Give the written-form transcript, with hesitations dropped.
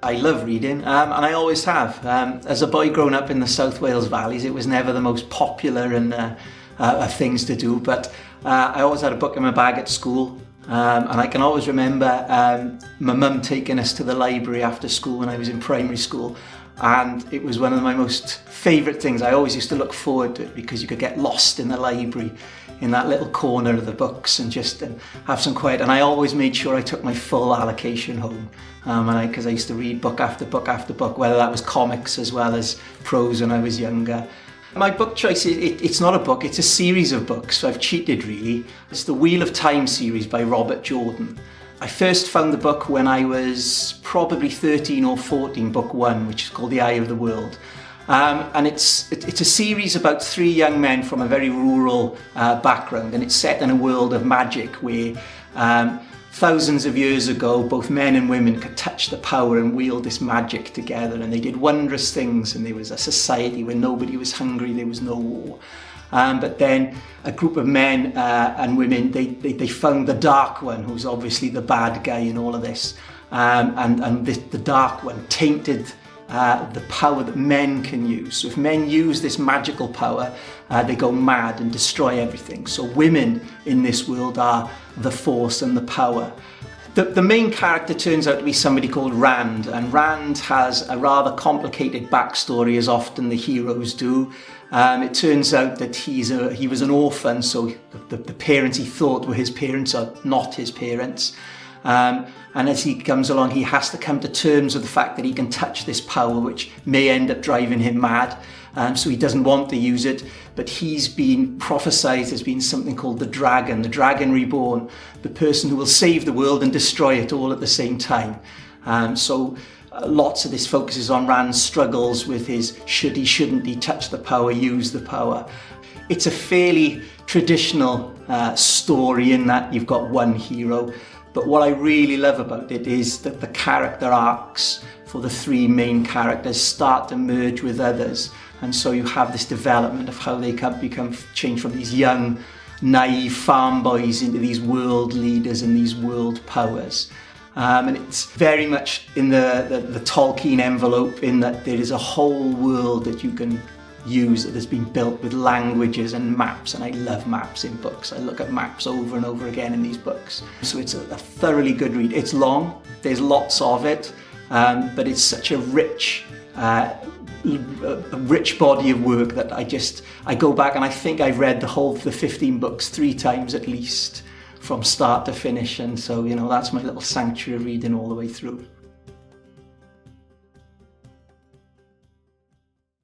I love reading, and I always have. As a boy growing up in the South Wales valleys, it was never the most popular of things to do, but I always had a book in my bag at school. And I can always remember my mum taking us to the library after school when I was in primary school, and it was one of my most favourite things. I always used to look forward to it because you could get lost in the library in that little corner of the books and just have some quiet. And I always made sure I took my full allocation home, because I used to read book after book after book, whether that was comics as well as prose when I was younger. My book choice, it's not a book, it's a series of books, so I've cheated really. It's the Wheel of Time series by Robert Jordan. I first found the book when I was probably 13 or 14, book one, which is called The Eye of the World. And it's a series about three young men from a very rural background, and it's set in a world of magic where thousands of years ago, both men and women could touch the power and wield this magic together, and they did wondrous things, and there was a society where nobody was hungry, there was no war. But then a group of men and women, they found the Dark One, who's obviously the bad guy in all of this. And the Dark One tainted the power that men can use. So if men use this magical power, they go mad and destroy everything. So women in this world are the force and the power. The main character turns out to be somebody called Rand, and Rand has a rather complicated backstory, as often the heroes do. It turns out that he was an orphan, so the parents he thought were his parents are not his parents. And as he comes along, he has to come to terms with the fact that he can touch this power, which may end up driving him mad. So he doesn't want to use it, but he's been prophesied as being something called the Dragon Reborn, the person who will save the world and destroy it all at the same time. So lots of this focuses on Rand's struggles with his should he, shouldn't he touch the power, use the power. It's a fairly traditional story in that you've got one hero. But what I really love about it is that the character arcs for the three main characters start to merge with others. And so you have this development of how they can become changed from these young, naive farm boys into these world leaders and these world powers. And it's very much in the Tolkien envelope, in that there is a whole world that you can use that has been built with languages and maps, and I love maps in books. I look at maps over and over again in these books. So it's a thoroughly good read. It's long, there's lots of it, but it's such a rich body of work that I go back and I think I've read the 15 books 3 times at least, from start to finish, and so that's my little sanctuary reading all the way through.